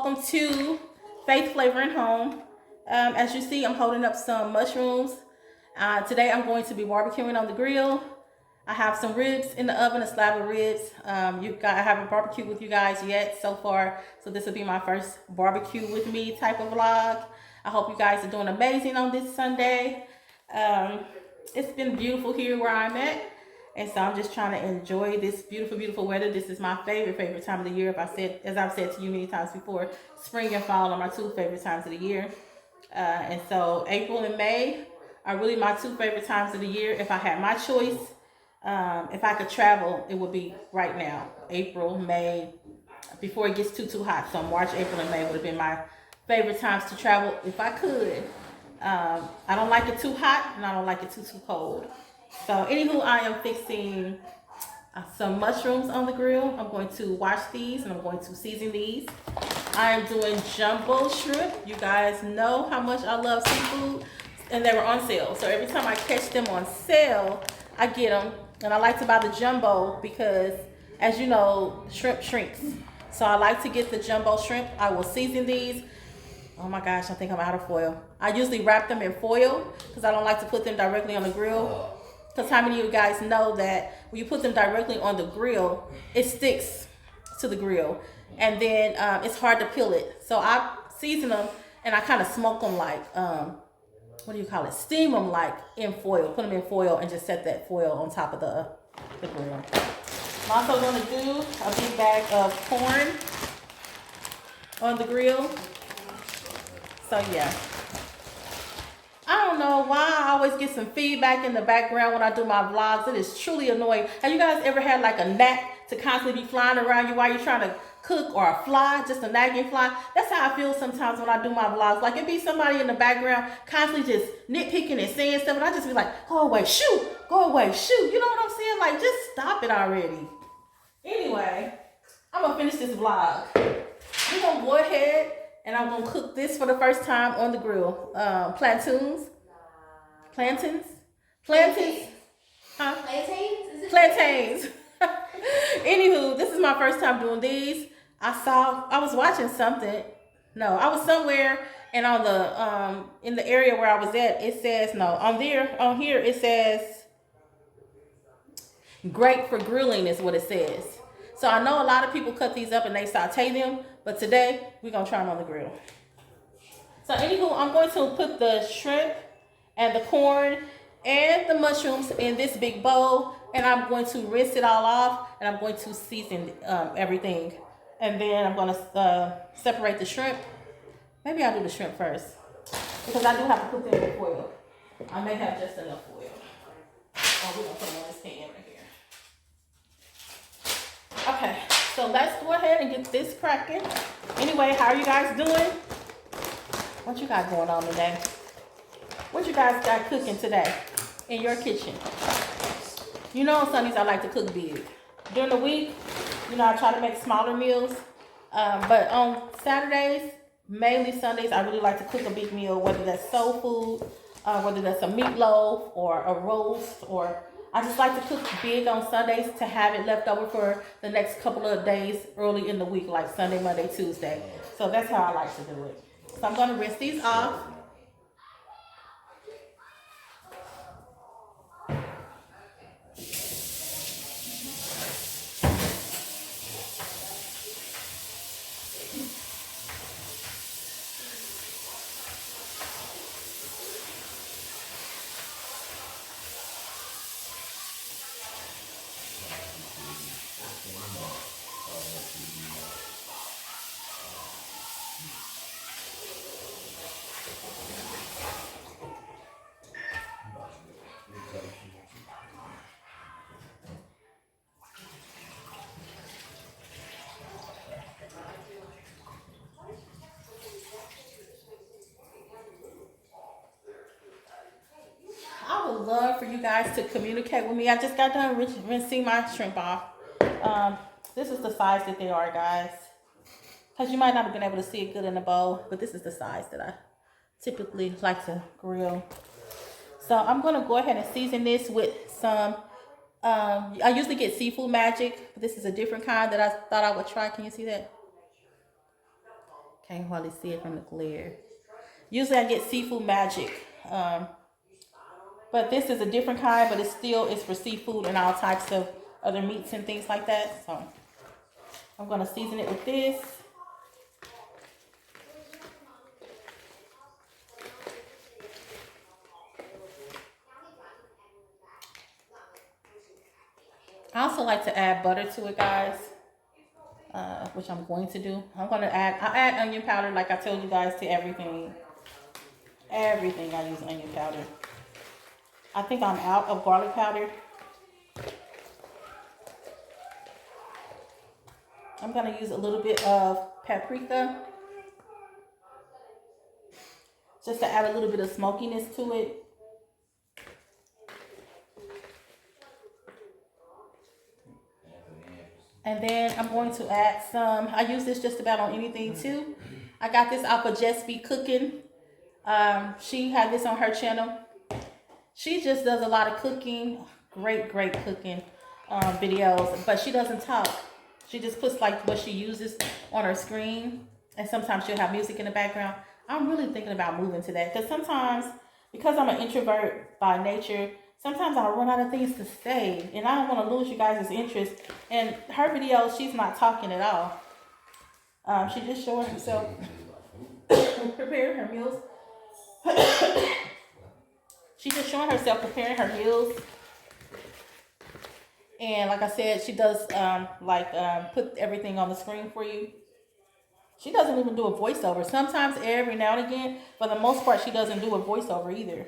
welcome to Faith Flavor and Home. As you see, I'm holding up some mushrooms. Today I'm going to be barbecuing on the grill. I have some ribs in the oven, a slab of ribs. I haven't barbecued with you guys yet so far, so this will be my first barbecue with me type of vlog. I hope you guys are doing amazing on this Sunday. It's been beautiful here where I'm at. And so I'm just trying to enjoy this beautiful, beautiful weather. This is my favorite time of the year. As I've said to you many times before, spring and fall are my two favorite times of the year. And so April and May are really my two favorite times of the year. If I had my choice, if I could travel, it would be right now. April, May, before it gets too hot. So March, April, and May would have been my favorite times to travel if I could. I don't like it too hot and I don't like it too cold. So anywho, I am fixing some mushrooms on the grill. I'm going to wash these and I'm going to season these. I am doing jumbo shrimp. You guys know how much I love seafood, and they were on sale. So every time I catch them on sale, I get them. And I like to buy the jumbo because, as you know, shrimp shrinks. So I like to get the jumbo shrimp. I will season these. Oh my gosh, I think I'm out of foil. I usually wrap them in foil because I don't like to put them directly on the grill. Because how many of you guys know that when you put them directly on the grill, it sticks to the grill. And then it's hard to peel it. So I season them and I kind of smoke them like, what do you call it? Steam them like in foil. Put them in foil and just set that foil on top of the grill. I'm also going to do a big bag of corn on the grill. So yeah. I don't know why I always get some feedback in the background when I do my vlogs. It is truly annoying. Have you guys ever had like a gnat to constantly be flying around you while you're trying to cook, or a fly, just a nagging fly? That's how I feel sometimes when I do my vlogs. Like it be somebody in the background constantly just nitpicking and saying stuff, and I just be like, go away, shoot, go away, shoot. You know what I'm saying? Like, just stop it already. Anyway, I'm gonna finish this vlog. We're gonna go ahead and I'm gonna cook this for the first time on the grill. Plantains. Huh? Plantains. Anywho, this is my first time doing these. I was watching something. No, I was somewhere, and on the in the area where I was at, it says on here it says great for grilling is what it says. So I know a lot of people cut these up and they saute them, but today we're gonna try them on the grill. So anywho, I'm going to put the shrimp and the corn and the mushrooms in this big bowl, and I'm going to rinse it all off, and I'm going to season everything, and then I'm gonna separate the shrimp. Maybe I'll do the shrimp first because I do have to put them in foil. I may have just enough foil. Oh, we're gonna put them on this pan right here. Okay, so let's go ahead and get this cracking. Anyway, how are you guys doing? What you got going on today? What you guys got cooking today in your kitchen? You know, on Sundays I like to cook big. During the week, you know, I try to make smaller meals. But on Saturdays, mainly Sundays, I really like to cook a big meal, whether that's soul food, whether that's a meatloaf or a roast, or I just like to cook big on Sundays to have it left over for the next couple of days early in the week, like Sunday, Monday, Tuesday. So that's how I like to do it. So I'm going to rinse these off. I would love for you guys to communicate with me. I just got done rinsing my shrimp off. This is the size that they are, guys. Because you might not have been able to see it good in the bowl, but this is the size that I typically like to grill. So I'm going to go ahead and season this with some, I usually get Seafood Magic. This is a different kind that I thought I would try. Can you see that? Can't hardly see it from the glare. Usually I get Seafood Magic. But this is a different kind, but it's for seafood and all types of other meats and things like that. So I'm gonna season it with this. I also like to add butter to it, guys, which I'm going to do. I add onion powder, like I told you guys, to everything. Everything I use onion powder. I think I'm out of garlic powder. I'm gonna use a little bit of paprika, just to add a little bit of smokiness to it. And then I'm going to add some, I use this just about on anything too. I got this off of Just Be Cooking. She had this on her channel. She just does a lot of cooking, great cooking videos, but she doesn't talk. She just puts like what she uses on her screen, and sometimes she'll have music in the background. I'm really thinking about moving to that, because sometimes, because I'm an introvert by nature, sometimes I'll run out of things to say, and I don't want to lose you guys' interest. And her videos, she's not talking at all. She just showing herself preparing her meals. She's just showing herself preparing her meals. And like I said, she does put everything on the screen for you. She doesn't even do a voiceover. Sometimes every now and again, for the most part, she doesn't do a voiceover either.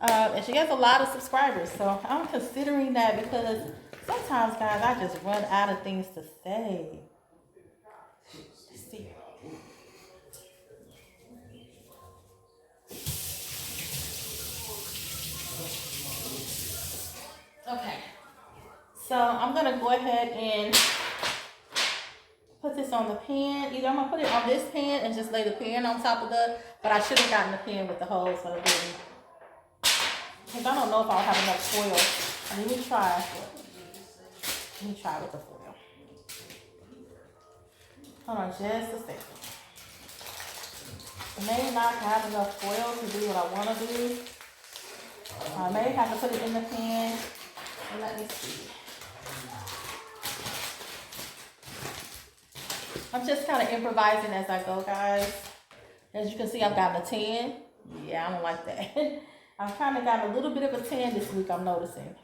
And she has a lot of subscribers. So I'm considering that, because sometimes, guys, I just run out of things to say. Let's see. Okay. So I'm going to go ahead and put this on the pan. Either I'm going to put it on this pan and just lay the pan on top of but I should have gotten the pan with the holes, so I didn't. Because I don't know if I'll have enough foil. Let me try. Let me try with the foil. Hold on just a second. I may not have enough foil to do what I want to do. I may have to put it in the pan. And let me see. I'm just kind of improvising as I go, guys. As you can see, I've got a tan. Yeah, I don't like that. I've kind of got a little bit of a tan this week, I'm noticing.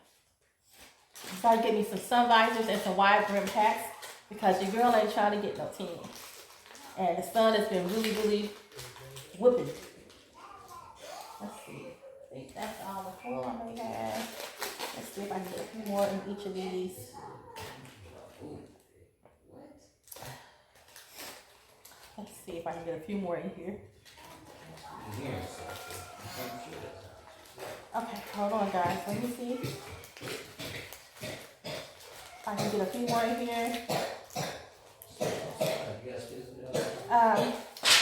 I'm trying to get me some sun visors and some wide brim hats, because your girl ain't trying to get no tan. And the sun has been really whooping. Let's see. I think that's all the foil I may have. Let's see if I can get a few more in each of these. Let's see if I can get a few more in here. Okay, hold on, guys. Let me see if I can get a few more in here.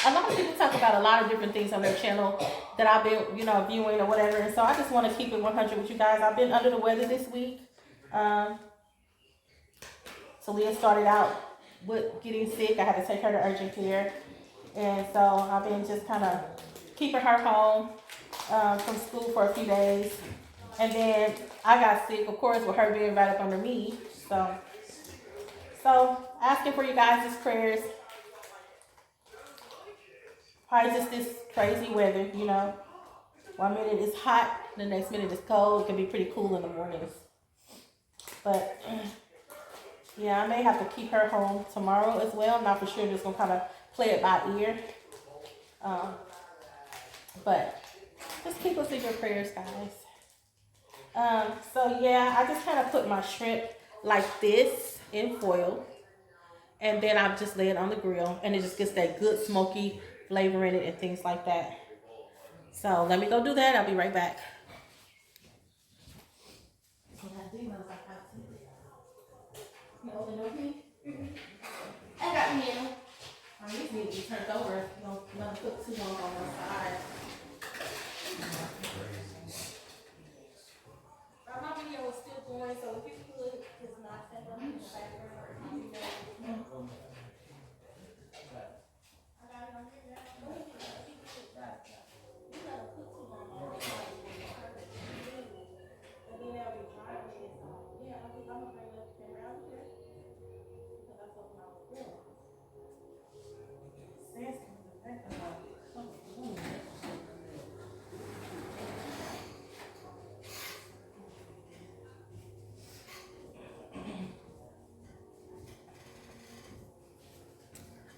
A lot of people talk about a lot of different things on their channel that I've been, viewing or whatever. And so I just want to keep it 100 with you guys. I've been under the weather this week. So Leah started out with getting sick. I had to take her to urgent care. And so I've been just kind of keeping her home from school for a few days. And then I got sick, of course, with her being right up under me. So asking for you guys' prayers. Probably just this crazy weather, 1 minute it's hot, the next minute it's cold. It can be pretty cool in the mornings. But yeah, I may have to keep her home tomorrow as well. Not for sure, just gonna kind of play it by ear. But just keep us in your prayers, guys. So yeah, I just kind of put my shrimp like this in foil, and then I just lay it on the grill, and it just gets that good smoky flavor in it and things like that. So let me go do that. I'll be right back. I got me. These need to be turned over. You don't cook too long on one side. My video is still going, so if you could just not send them in the background.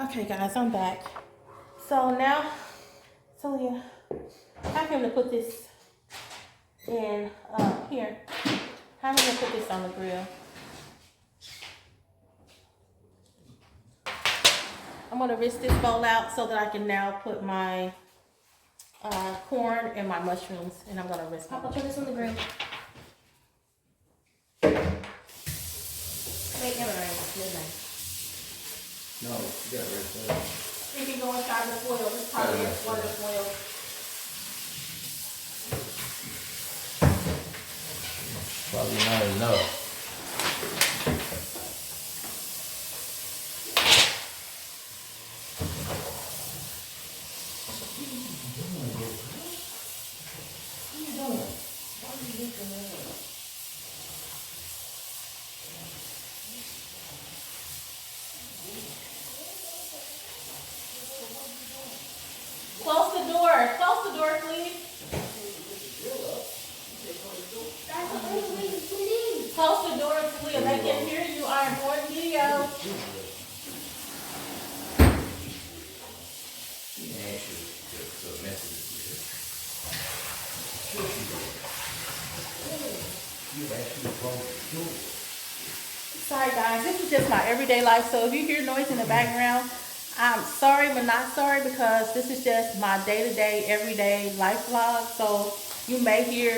Okay, guys, I'm back. So now, Celia, I'm going to put this in here. I'm going to put this on the grill. I'm going to rinse this bowl out so that I can now put my corn and my mushrooms, and I'm going to rinse. Papa, put this on the grill. Wait, never mind. No, you got rinse that. It can go inside the foil. This probably is one of the foil. Probably not enough. Close the door. Close the door, please. Close the door, Celia. They can hear you. Our important video. Sorry, guys. This is just my everyday life. So if you hear noise in the background, I'm sorry, but not sorry, because this is just my day-to-day, everyday life vlog. So you may hear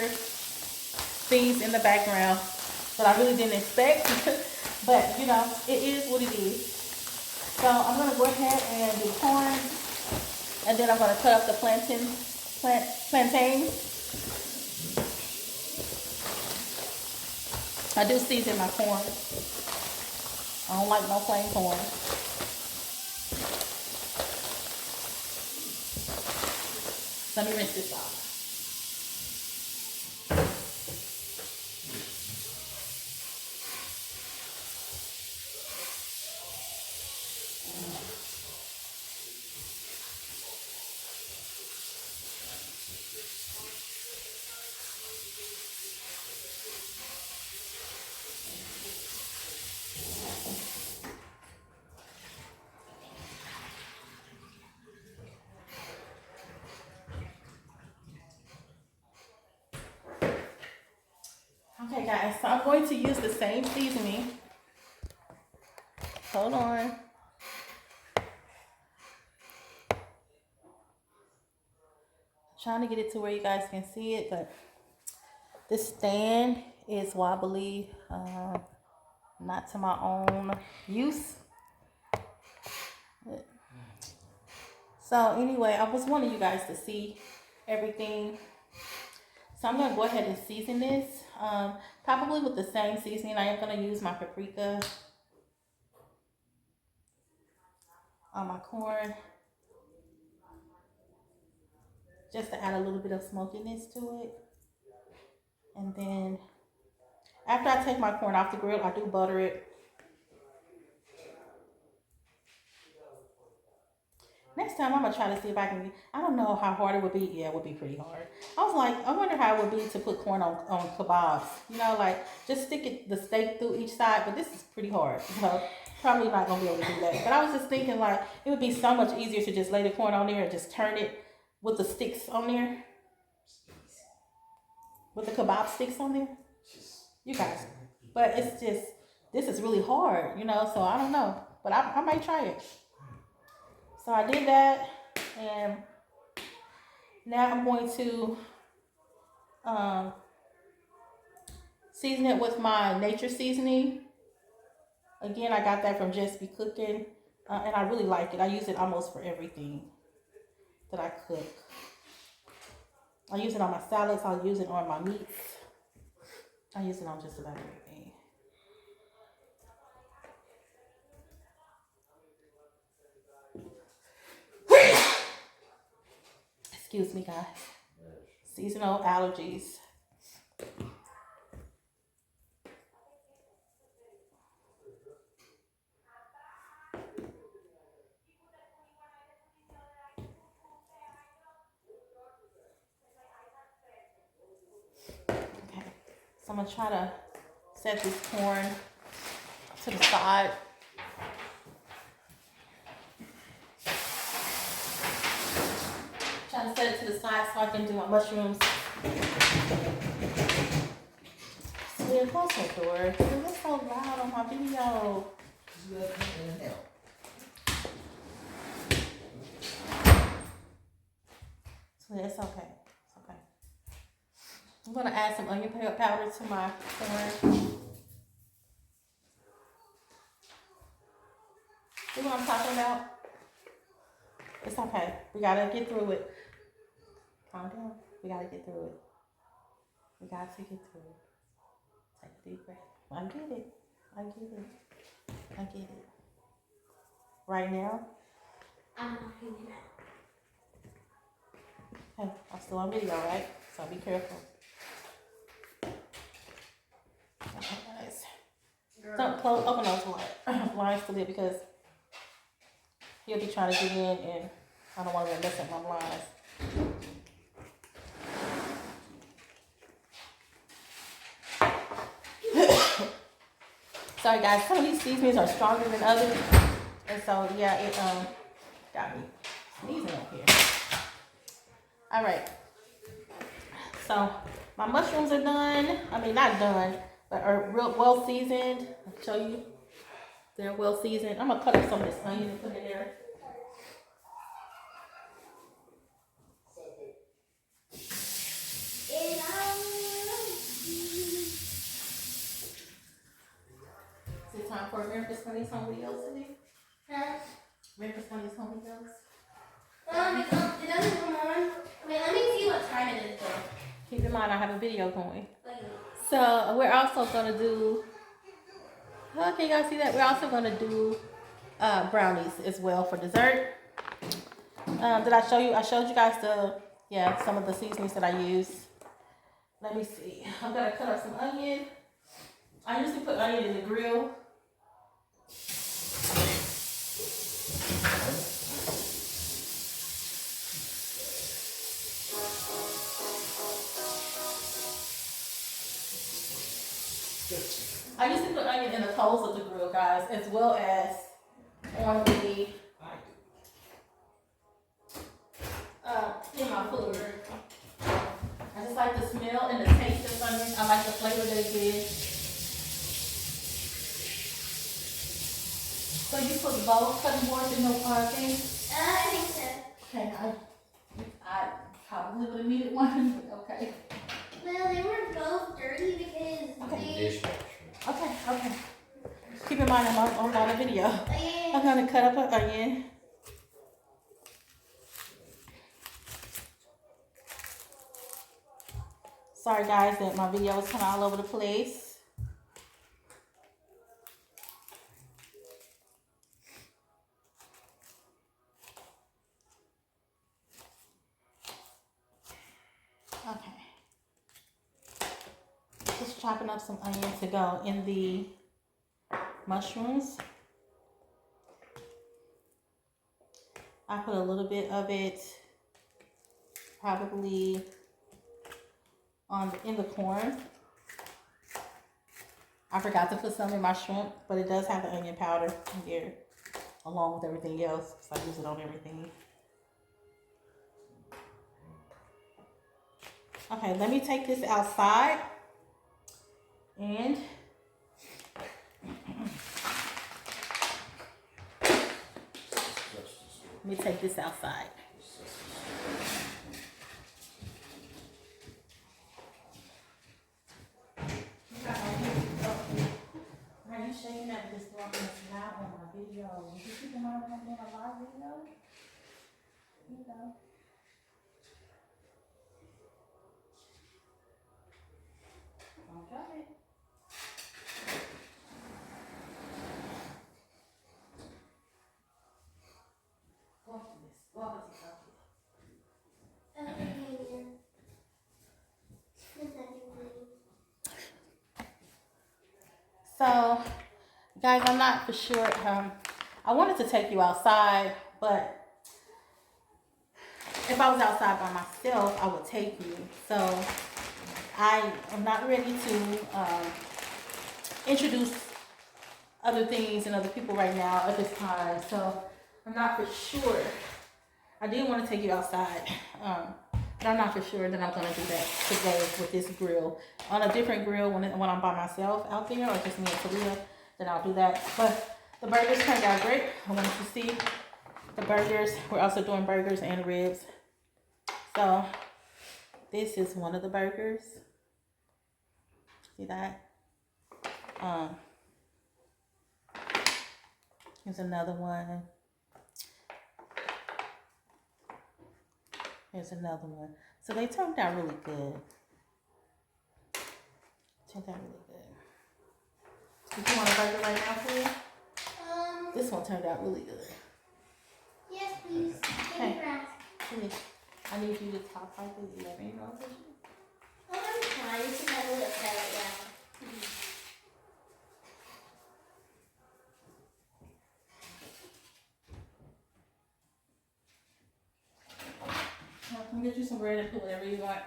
things in the background that I really didn't expect. But, you know, it is what it is. So I'm going to go ahead and do corn. And then I'm going to cut up the plantains. I do season my corn. I don't like no plain corn. Let me rinse this off. Okay, guys, so I'm going to use the same seasoning. Hold on. Trying to get it to where you guys can see it, but this stand is wobbly, not to my own use. So anyway, I was wanting you guys to see everything. So I'm going to go ahead and season this, probably with the same seasoning. I am going to use my paprika on my corn, just to add a little bit of smokiness to it. And then after I take my corn off the grill, I do butter it. Next time I'm going to try to see if I can, I don't know how hard it would be. Yeah, it would be pretty hard. I was like, I wonder how it would be to put corn on kebabs. You know, like just stick the steak through each side, but this is pretty hard. So probably not going to be able to do that. But I was just thinking like it would be so much easier to just lay the corn on there and just turn it with the sticks on there. With the kebab sticks on there. You guys. But it's just, this is really hard, you know, so I don't know. But I might try it. So I did that, and now I'm going to season it with my nature seasoning. Again, I got that from Just Be Cooking, and I really like it. I use it almost for everything that I cook. I use it on my salads. I use it on my meats. I use it on just about everything. Excuse me, guys. Seasonal allergies. Okay, so I'm gonna try to set this corn to the side. set it to the side so I can do my mushrooms. Swear, close that door. It's so loud on my video. Swear, it's okay. It's okay. I'm gonna add some onion powder to my corn. See what I'm talking about? It's okay. We gotta get through it. Calm down. We gotta get through it. We got to get through it. Take a deep breath. I get it. I get it. I get it. Right now? I'm not hanging out. Hey, I'm still on video, right? So be careful. Okay, guys. Don't close, open those blinds to live because he'll be trying to get in and I don't want to mess up my blinds. Sorry guys, some of these seasonings are stronger than others. And so yeah, it got me sneezing up here. Alright. So my mushrooms are done. I mean not done, but are real well seasoned. I'll show you. They're well seasoned. I'm gonna cut up some of this onion and put it in there. Is it time for America's Funniest Home Videos today? Huh? America's Funniest Home Videos? It doesn't come on. Wait, let me see what time it is though. Keep in mind I have a video going. Wait. So we're also gonna do, okay, you guys see that? We're also gonna do brownies as well for dessert. Did I show you? I showed you guys some of the seasonings that I use. Let me see. I'm gonna cut up some onion. I usually put onion in the grill. I used to put onion in the coals of the grill, guys, as well as on the in my food. I just like the smell and the taste of onion. I like the flavor that it gives. So you put both cutting boards in the thing? I think so. Okay, I probably would have needed one, but okay. Well, they were both dirty because Okay. Okay. Keep in mind I'm on a video. I'm gonna cut up an onion. Sorry guys that my video is kind of all over the place. Okay. Just chopping up some onion to go in the mushrooms. I put a little bit of it probably in the corn. I forgot to put some in my shrimp, but it does have the onion powder in here along with everything else, so I use it on everything. Okay, let me take this outside and let me take this outside. Are you shaking that this walking is loud on my video? Did you keep in mind when I'm doing a live video? You know. Don't drop it. Go up to this. Go up to this. So, guys, I'm not for sure. I wanted to take you outside, but if I was outside by myself, I would take you. So, I am not ready to introduce other things and other people right now at this time. So, I'm not for sure I did want to take you outside, but I'm not for sure that I'm gonna do that today with this grill. On a different grill when I'm by myself out there, or just me and Talia, then I'll do that. But the burgers turned out great. I wanted to see the burgers. We're also doing burgers and ribs. So this is one of the burgers. See that? Here's another one. Here's another one. So they turned out really good. Turned out really good. Did you want a burger right now, please? This one turned out really good. Yes, please. Hey, please. I need you to top like this. Let me know. I'm trying to have a little salad now. I can get you some bread and put whatever you want.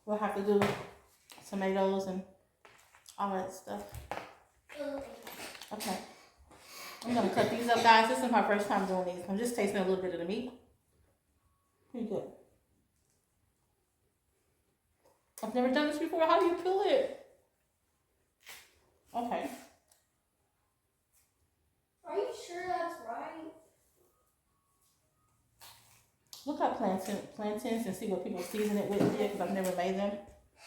We'll have to do tomatoes and all that stuff. Okay. I'm gonna cut these up, guys. This is my first time doing these. I'm just tasting a little bit of the meat. Pretty good. I've never done this before. How do you peel it? Okay. Are you sure that's right? Look up plantains and see what people season it with here, because I've never made them.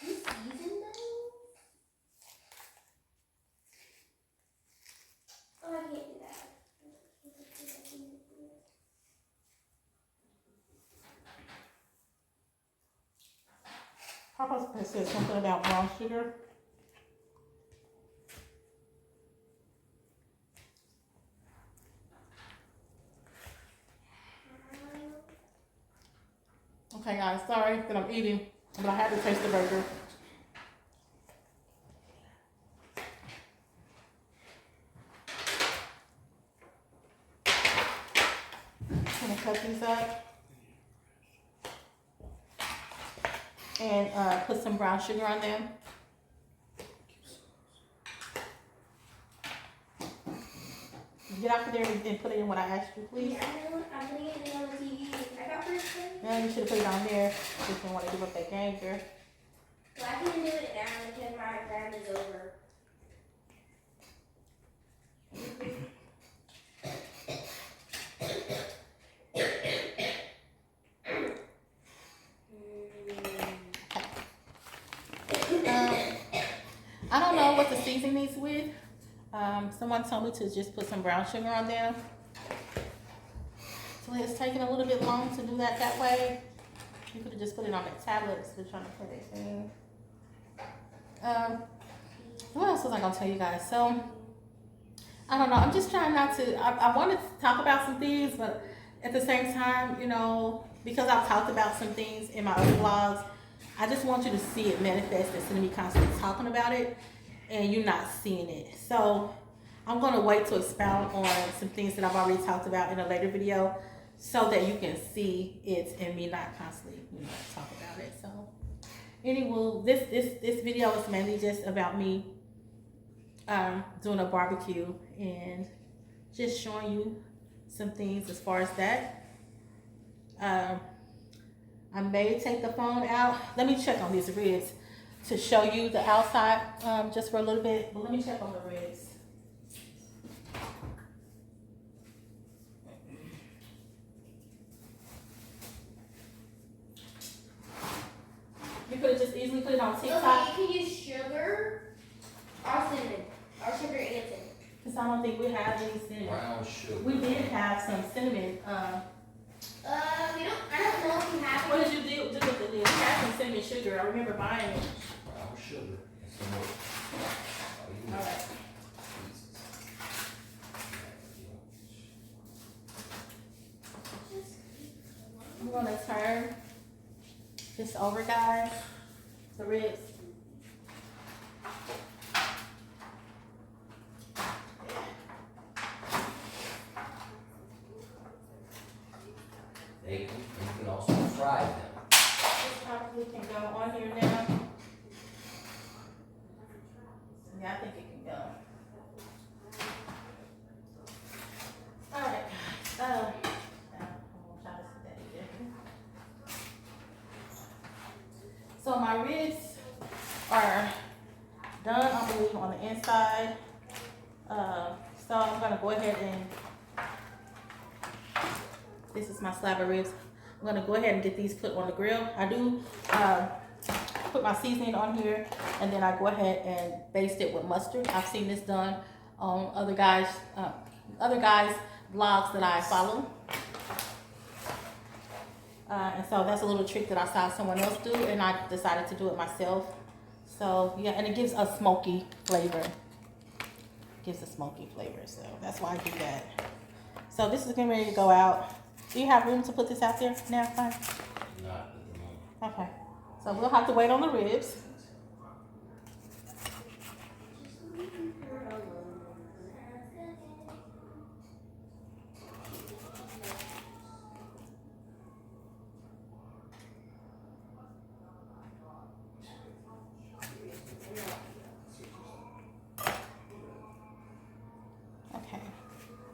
You seasoned them? Oh, I can't do that. Papa said something about brown sugar. Okay, guys, sorry that I'm eating, but I had to taste the burger. I'm gonna cut these up and put some brown sugar on them. Get out of there and put it in what I asked you, please. Yeah, I know. I'm putting it on the TV. I got first thing. Yeah, you should have put it on there if you want to give up that game, girl. Well, I can do it now because my exam is over. I don't know what to season these with. Someone told me to just put some brown sugar on them. So it's taking a little bit long to do that way. You could have just put it on the tablet instead of trying to put it in. What else was I gonna tell you guys? So I don't know. I'm just trying not to. I wanted to talk about some things, but at the same time, you know, because I've talked about some things in my other vlogs, I just want you to see it manifest instead of me constantly talking about it and you not seeing it. So I'm gonna wait to expound on some things that I've already talked about in a later video, so that you can see it and me not constantly, you know, talk about it. So anyway, this video is mainly just about me doing a barbecue and just showing you some things as far as that. I may take the phone out. Let me check on these ribs to show you the outside just for a little bit. But let me check on the ribs. You could have just easily put it on TikTok. Okay, you can use sugar or cinnamon. Or sugar and cinnamon. Because I don't think we have any cinnamon. Brown sugar. We did have some cinnamon. I don't know if you have What it. did you do with the lid? We had some cinnamon sugar. I remember buying it. Brown sugar. And some more. Oh, you All right. I'm gonna turn this over, guys. The ribs. You can also fry them. This probably can go on here now. Yeah, I think it can go. All right, guys. I'm gonna try to So my ribs are done, I believe, on the inside. So I'm gonna go ahead and, this is my slab of ribs. I'm gonna go ahead and get these put on the grill. I do put my seasoning on here, and then I go ahead and baste it with mustard. I've seen this done on other guys' vlogs that I follow. And so that's a little trick that I saw someone else do, and I decided to do it myself. So yeah, and it gives a smoky flavor. So that's why I do that. So this is getting ready to go out. Do you have room to put this out there now? Fine. Not at the moment. Okay. So we'll have to wait on the ribs.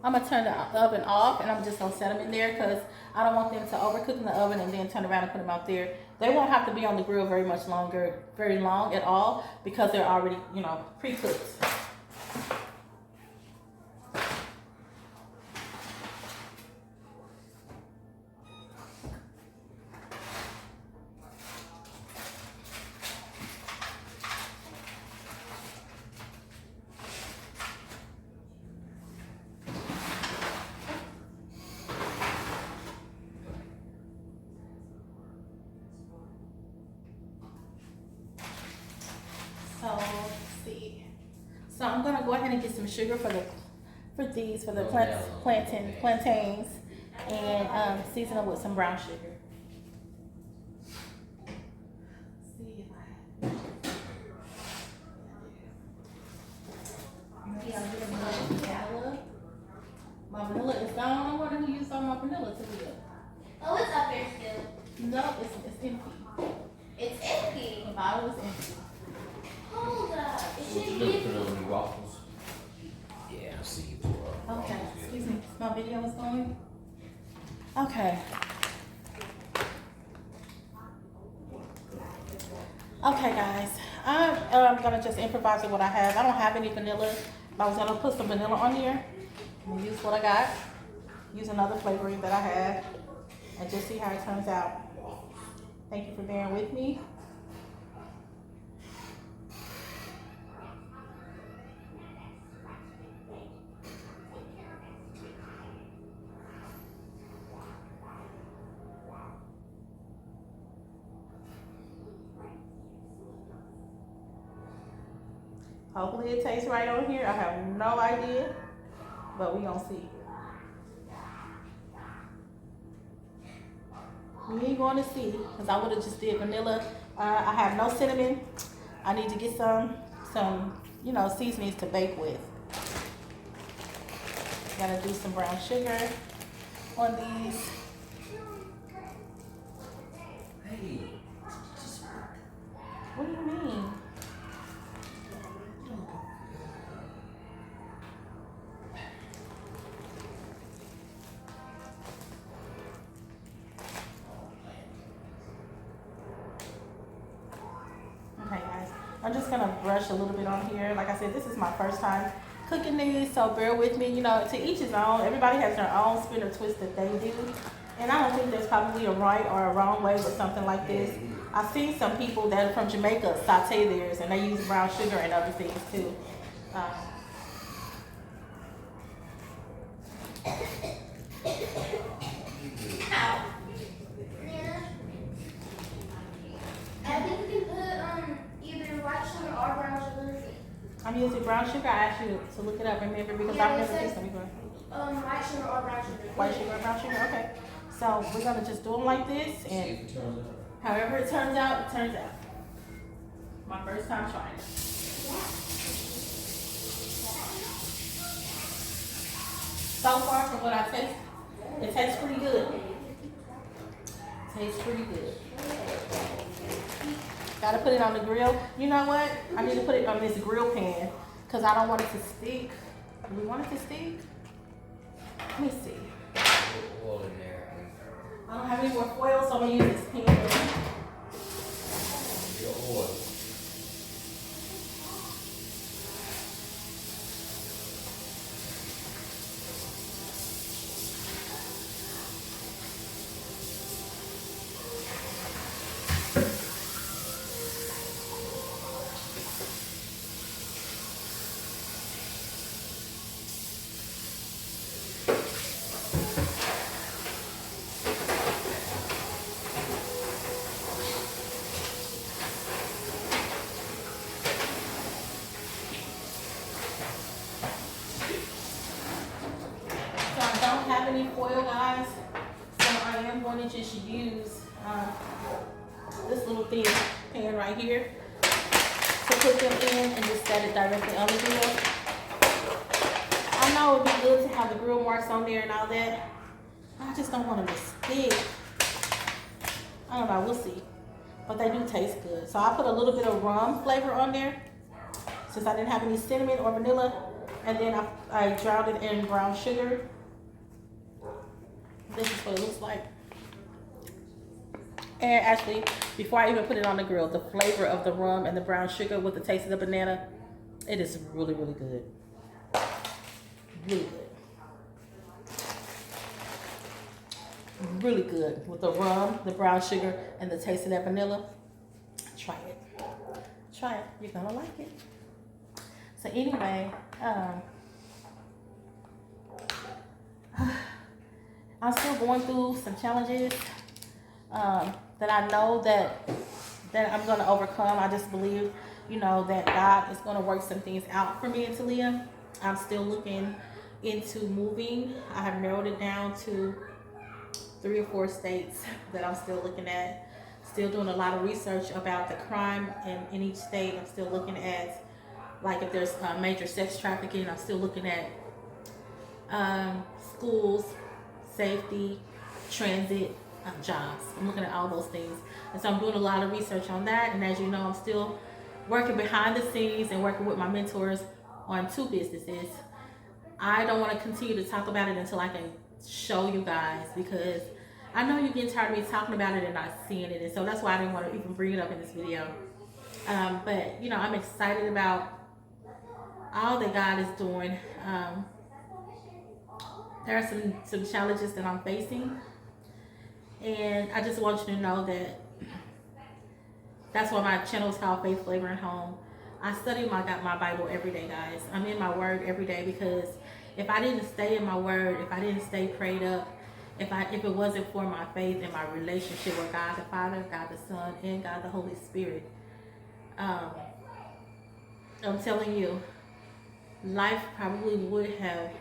I'm gonna turn the oven off, and I'm just gonna set them in there because I don't want them to overcook in the oven and then turn around and put them out there. They won't have to be on the grill very long at all, because they're already, you know, pre-cooked. So let's see. So I'm gonna go ahead and get some sugar for the plantains, and season them with some brown sugar. See if I maybe I'll get another vanilla. My vanilla is gone. I wonder who used all my vanilla to do it. Oh, it's up there still. No, it's empty. It's empty. The bottle is empty. Hold up. It What should you be. do, put it over the waffles? Yeah, I see you. Okay, excuse me. My video is going. Okay. Okay, guys. I'm gonna just improvise with what I have. I don't have any vanilla, but I was gonna put some vanilla on here. I'm gonna use what I got. Use another flavoring that I have, and just see how it turns out. Thank you for bearing with me. Hopefully it tastes right on here. I have no idea, but we gonna see. We ain't going to see, because I would have just did vanilla. I have no cinnamon. I need to get some, you know, seasonings to bake with. Gotta do some brown sugar on these. Hey. What do you mean? Okay, guys, I'm just gonna brush a little bit on here. Like I said, this is my first time cooking these, so bear with me. You know, to each his own. Everybody has their own spin or twist that they do, and I don't think there's probably a right or a wrong way with something like this. I've seen some people that are from Jamaica saute theirs, and they use brown sugar and other things too. I think you can put either white sugar or brown sugar. I'm using brown sugar. I asked you to look it up, remember, because Yeah, I've it never says- tasted them before. White sugar or brown sugar. White sugar or brown sugar? Okay. So we're gonna just do them like this, See and if it turns out. however it turns out, it turns out. My first time trying it. So far from what I taste, it tastes pretty good. Tastes pretty good. Gotta put it on the grill. You know what? I need to put it on this grill pan because I don't want it to stick. Do we want it to stick? Let me see. Put oil in there. I don't have any more foil, so I'm gonna use this pan. to just use this little thin pan right here to put them in and just set it directly on the grill. I know it'd be good to have the grill marks on there and all that. I just don't want them to stick. I don't know, we'll see. But they do taste good. So I put a little bit of rum flavor on there since I didn't have any cinnamon or vanilla. And then I drowned it in brown sugar. This is what it looks like. And actually, before I even put it on the grill, the flavor of the rum and the brown sugar with the taste of the banana, it is really, really good. Really good. Really good with the rum, the brown sugar, and the taste of that vanilla. Try it. Try it. You're gonna like it. So anyway, I'm still going through some challenges that I know that I'm gonna overcome. I just believe, you know, that God is gonna work some things out for me and Talia. I'm still looking into moving. I have narrowed it down to 3 or 4 states that I'm still looking at. Still doing a lot of research about the crime in each state. I'm still looking at, like, if there's major sex trafficking. I'm still looking at schools, safety, transit, jobs. I'm looking at all those things. And so I'm doing a lot of research on that. And as you know, I'm still working behind the scenes and working with my mentors on 2 businesses. I don't want to continue to talk about it until I can show you guys, because I know you're getting tired of me talking about it and not seeing it. And so that's why I didn't want to even bring it up in this video. But, you know, I'm excited about all that God is doing. There are some challenges that I'm facing. And I just want you to know that that's why my channel is called Faith Flavor and Home. I study my Bible every day, guys. I'm in my word every day, because if I didn't stay in my word, if I didn't stay prayed up, if it wasn't for my faith and my relationship with God the Father, God the Son, and God the Holy Spirit, I'm telling you, life probably would have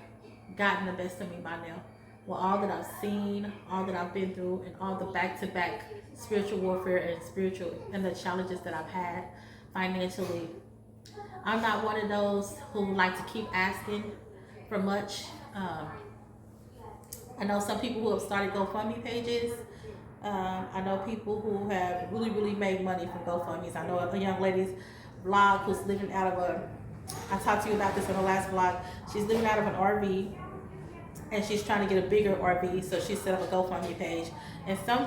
gotten the best of me by now. With all that I've seen, all that I've been through, and all the back-to-back spiritual warfare and the challenges that I've had financially. I'm not one of those who like to keep asking for much. I know some people who have started GoFundMe pages. I know people who have really made money from GoFundMes. I know a young lady's vlog who's living out of I talked to you about this in the last vlog. She's living out of an RV, and she's trying to get a bigger RV, so she set up a GoFundMe page. And some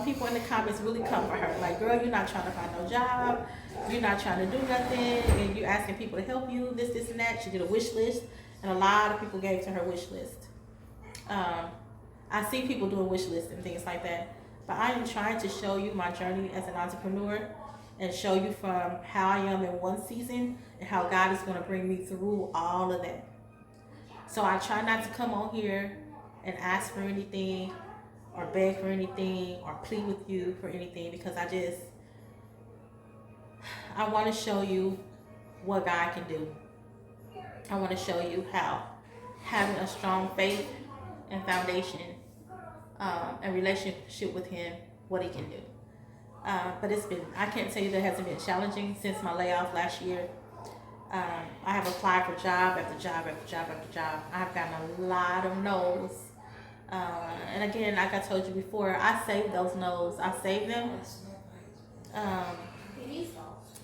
people in the comments really come for her. Like, girl, you're not trying to find no job. You're not trying to do nothing. And you're asking people to help you, this, and that. She did a wish list, and a lot of people gave to her wish list. I see people doing wish lists and things like that. But I am trying to show you my journey as an entrepreneur and show you from how I am in one season and how God is going to bring me through all of that. So I try not to come on here and ask for anything or beg for anything or plead with you for anything, because I want to show you what God can do. I want to show you how having a strong faith and foundation and relationship with Him, what He can do. But I can't tell you that it hasn't been challenging since my layoff last year. I have applied for job after job after job after job. I've gotten a lot of no's. And again, like I told you before, I saved those no's. I saved them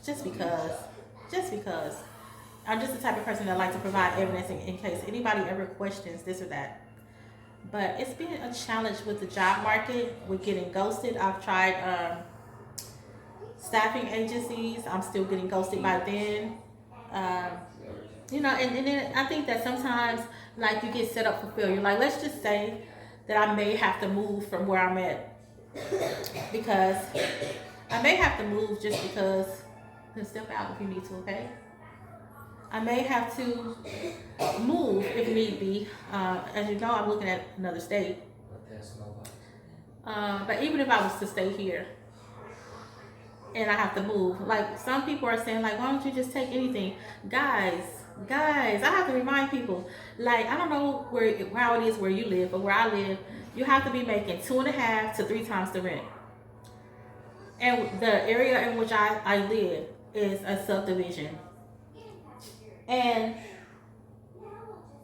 just because. I'm just the type of person that likes to provide evidence in case anybody ever questions this or that. But it's been a challenge with the job market, with getting ghosted. I've tried staffing agencies. I'm still getting ghosted by them. You know, and then I think that sometimes, like, you get set up for failure. Like, let's just say that I may have to move from where I'm at, because I may have to move just because. Step out if you need to, okay? I may have to move if need be. As you know, I'm looking at another state. But even if I was to stay here and I have to move, like, some people are saying, like, why don't you just take anything? Guys, I have to remind people, like, I don't know how it is where you live, but where I live, you have to be making 2.5 to 3 times the rent. And the area in which I live is a subdivision. And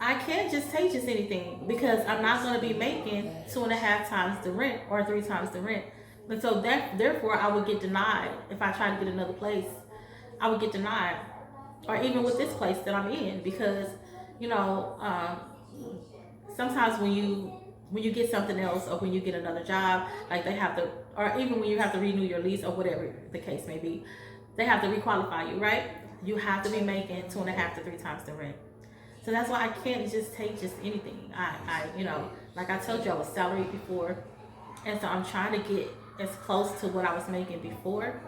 I can't just take just anything because I'm not going to be making 2.5 times the rent or 3 times the rent. And so therefore I would get denied if I try to get another place. I would get denied, or even with this place that I'm in, because you know sometimes when you get something else or when you get another job, like they have to, or even when you have to renew your lease or whatever the case may be, they have to requalify you, right? You have to be making 2.5 to 3 times the rent. So that's why I can't just take just anything. I you know, like I told you, I was salaried before, and so I'm trying to get as close to what I was making before.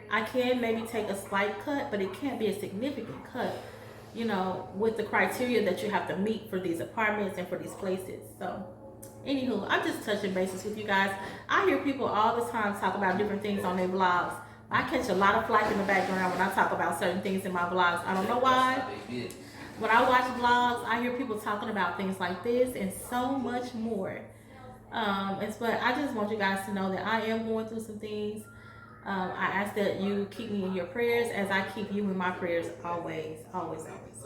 I can maybe take a slight cut, but it can't be a significant cut, you know, with the criteria that you have to meet for these apartments and for these places. So anywho, I'm just touching bases with you guys. I hear people all the time talk about different things on their vlogs. I catch a lot of flack in the background when I talk about certain things in my vlogs. I don't know why. When I watch vlogs, I hear people talking about things like this and so much more. But I just want you guys to know that I am going through some things. I ask that you keep me in your prayers as I keep you in my prayers always, always, always.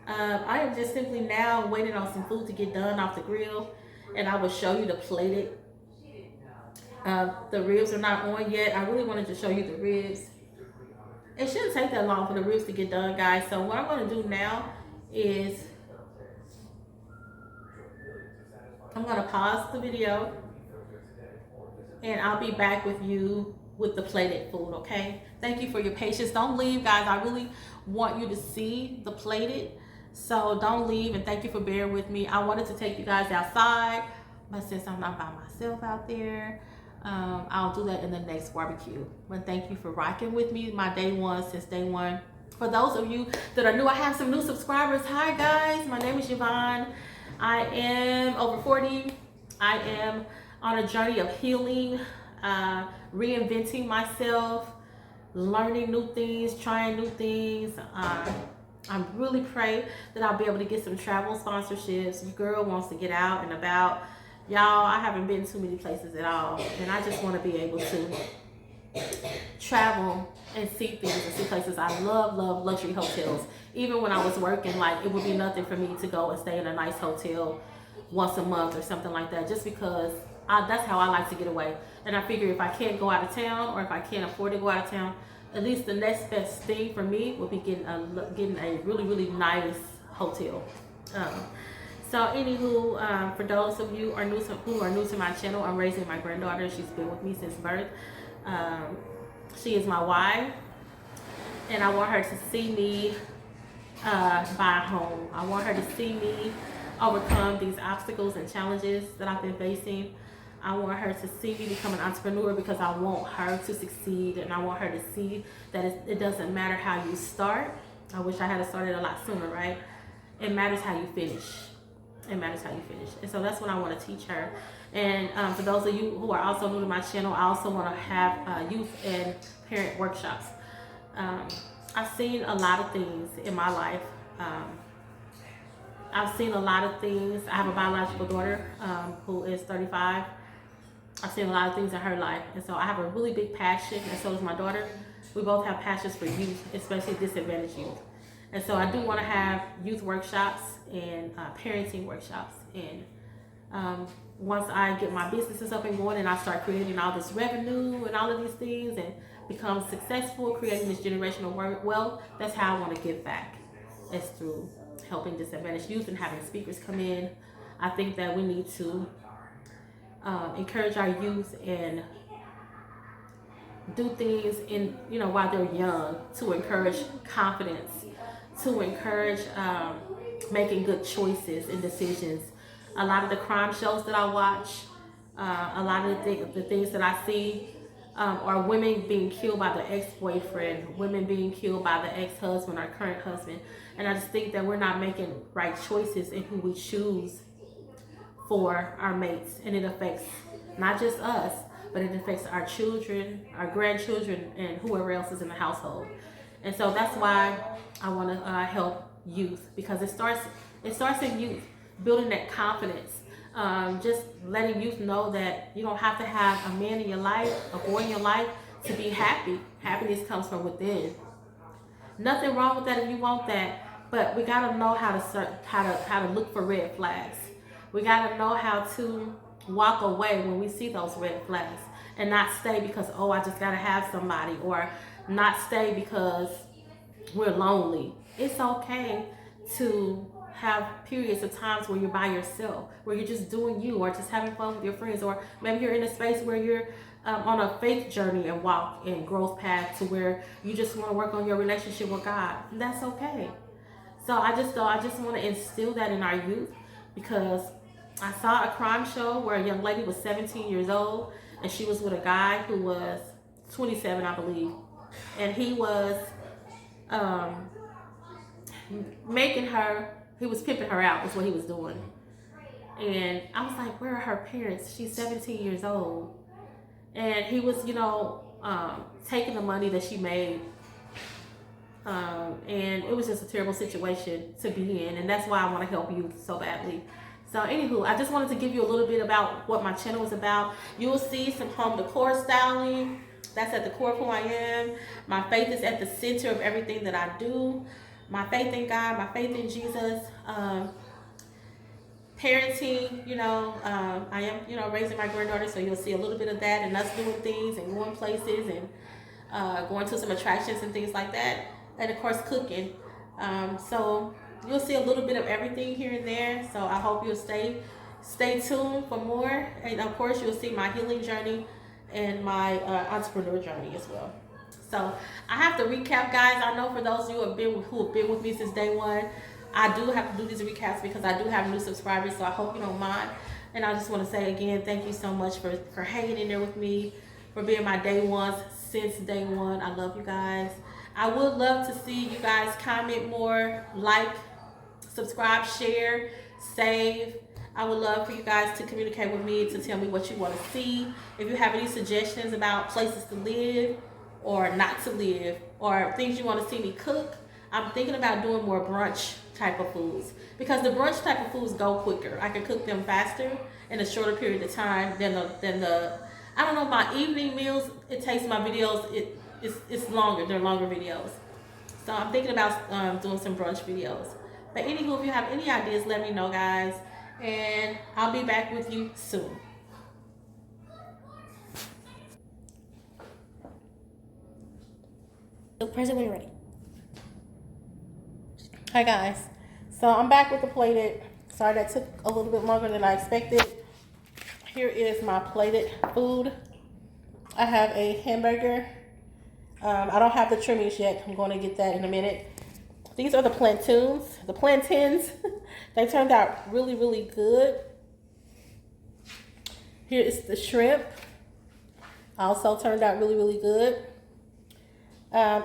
I am just simply now waiting on some food to get done off the grill, and I will show you the plated. The ribs are not on yet. I really wanted to show you the ribs. It shouldn't take that long for the ribs to get done, guys. So what I'm going to do now is I'm going to pause the video, and I'll be back with you with the plated food, okay? Thank you for your patience. Don't leave, guys. I really want you to see the plated, so don't leave, and thank you for bearing with me. I wanted to take you guys outside, but since I'm not by myself out there, I'll do that in the next barbecue. But thank you for rocking with me my day one, since day one. For those of you that are new, I have some new subscribers. Hi guys, my name is Yvonne. I am over 40. I am on a journey of healing, reinventing myself, learning new things, trying new things. I really pray that I'll be able to get some travel sponsorships. Your girl wants to get out and about. Y'all, I haven't been too many places at all, and I just want to be able to travel and see things and see places. I love luxury hotels. Even when I was working, like, it would be nothing for me to go and stay in a nice hotel once a month or something like that, just because that's how I like to get away. And I figure if I can't go out of town, or if I can't afford to go out of town, at least the next best thing for me would be getting a really nice hotel. So anywho, for those of you who are new to my channel, I'm raising my granddaughter. She's been with me since birth. She is my wife, and I want her to see me buy a home. I want her to see me overcome these obstacles and challenges that I've been facing. I want her to see me become an entrepreneur, because I want her to succeed, and I want her to see that it doesn't matter how you start. I wish I had started a lot sooner, right? It matters how you finish. It matters how you finish. And so that's what I want to teach her. And for those of you who are also new to my channel, I also want to have youth and parent workshops. I've seen a lot of things in my life. I've seen a lot of things. I have a biological daughter who is 35. I've seen a lot of things in her life. And so I have a really big passion, and so does my daughter. We both have passions for youth, especially disadvantaged youth. And so I do want to have youth workshops and parenting workshops. And once I get my businesses up and going, and I start creating all this revenue and all of these things, and become successful creating this generational wealth, that's how I want to give back. It's through helping disadvantaged youth and having speakers come in. I think that we need to encourage our youth and do things while they're young, to encourage confidence, to encourage making good choices and decisions. A lot of the crime shows that I watch, a lot of the things that I see are women being killed by the ex-boyfriend, women being killed by the ex-husband or current husband. And I just think that we're not making right choices in who we choose for our mates. And it affects not just us, but it affects our children, our grandchildren, and whoever else is in the household. And so that's why I want to help youth, because it starts in youth, building that confidence, Just letting youth know that you don't have to have a man in your life, a boy in your life, to be happy. Happiness comes from within. Nothing wrong with that if you want that, but we gotta know how to look for red flags. We gotta know how to walk away when we see those red flags, and not stay because, oh, I just gotta have somebody, or not stay because we're lonely. It's okay to have periods of times where you're by yourself, where you're just doing you, or just having fun with your friends, or maybe you're in a space where you're on a faith journey and walk and growth path to where you just want to work on your relationship with God. And that's okay. So I just want to instill that in our youth, because I saw a crime show where a young lady was 17 years old and she was with a guy who was 27, I believe, and he was he was pimping her out, is what he was doing. And I was like, where are her parents? She's 17 years old. And he was, taking the money that she made. And it was just a terrible situation to be in. And that's why I want to help you so badly. So anywho, I just wanted to give you a little bit about what my channel is about. You will see some home decor styling. That's at the core of who I am. My faith is at the center of everything that I do. My faith in God, my faith in Jesus. Parenting, I am, raising my granddaughter, so you'll see a little bit of that, and us doing things and going places and going to some attractions and things like that. And of course, cooking. So you'll see a little bit of everything here and there. So I hope you'll stay tuned for more. And of course, you'll see my healing journey and my entrepreneur journey as well. So I have to recap, guys. I know for those of you who have been with me since day one, I do have to do these recaps because I do have new subscribers, so I hope you don't mind. And I just want to say again, thank you so much for hanging in there with me, for being my day ones since day one. I love you guys. I would love to see you guys comment more, like, subscribe, share, save. I would love for you guys to communicate with me, to tell me what you want to see. If you have any suggestions about places to live or not to live, or things you want to see me cook, I'm thinking about doing more brunch type of foods, because the brunch type of foods go quicker. I can cook them faster in a shorter period of time than the I don't know, my evening meals, it takes my videos, it's longer, they're longer videos. So I'm thinking about doing some brunch videos. But anywho, if you have any ideas, let me know, guys, and I'll be back with you soon. Present when you're ready. Hi guys, so I'm back with the plated. Sorry that took a little bit longer than I expected. Here is my plated food. I have a hamburger. I don't have the trimmings yet. I'm going to get that in a minute. These are the plantains. They turned out really, really good. Here is the shrimp. Also turned out really, really good.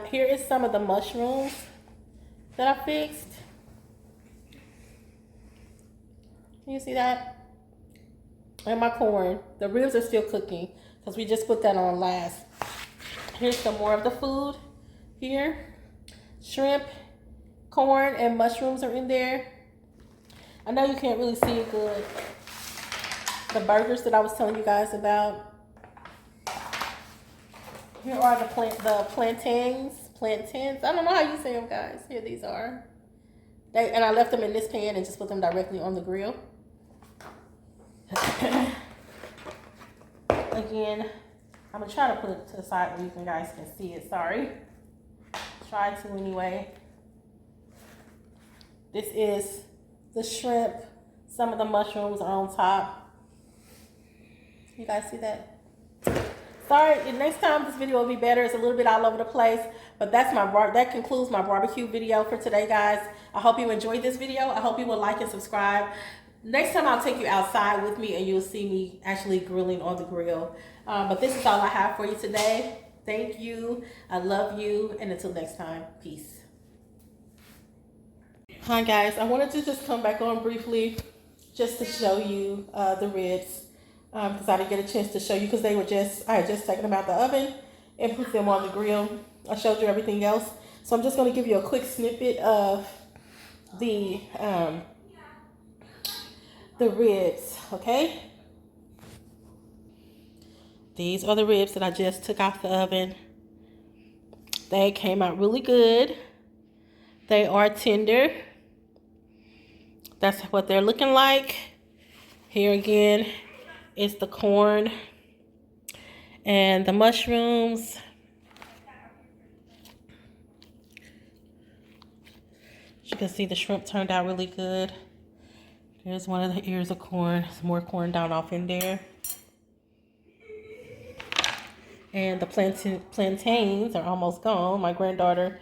Here is some of the mushrooms that I fixed. Can you see that? And my corn. The ribs are still cooking because we just put that on last. Here's some more of the food here. Shrimp, corn, and mushrooms are in there. I know you can't really see it good. The burgers that I was telling you guys about. Here are the plantains. I don't know how you say them, guys. Here these are. And I left them in this pan and just put them directly on the grill. Again, I'm going to try to put it to the side where you guys can see it. Sorry. Try to anyway. This is the shrimp. Some of the mushrooms are on top. You guys see that? Sorry, next time this video will be better. It's a little bit all over the place, but that concludes my barbecue video for today, guys. I hope you enjoyed this video. I hope you will like and subscribe. Next time I'll take you outside with me and you'll see me actually grilling on the grill. But this is all I have for you today. Thank you. I love you. And until next time, peace. Hi guys, I wanted to just come back on briefly just to show you the ribs. Because I didn't get a chance to show you because I had just taken them out the oven and put them on the grill. I showed you everything else. So I'm just going to give you a quick snippet of the the ribs, okay? These are the ribs that I just took out the oven. They came out really good. They are tender. That's what they're looking like. Here again is the corn and the mushrooms. As you can see, the shrimp turned out really good. There's one of the ears of corn. Some more corn down off in there. And the plantains are almost gone. My granddaughter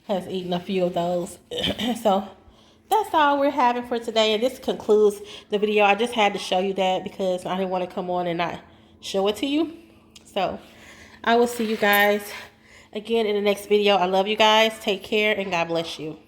has eaten a few of those. So that's all we're having for today. And this concludes the video. I just had to show you that because I didn't want to come on and not show it to you. So I will see you guys again in the next video. I love you guys. Take care and God bless you.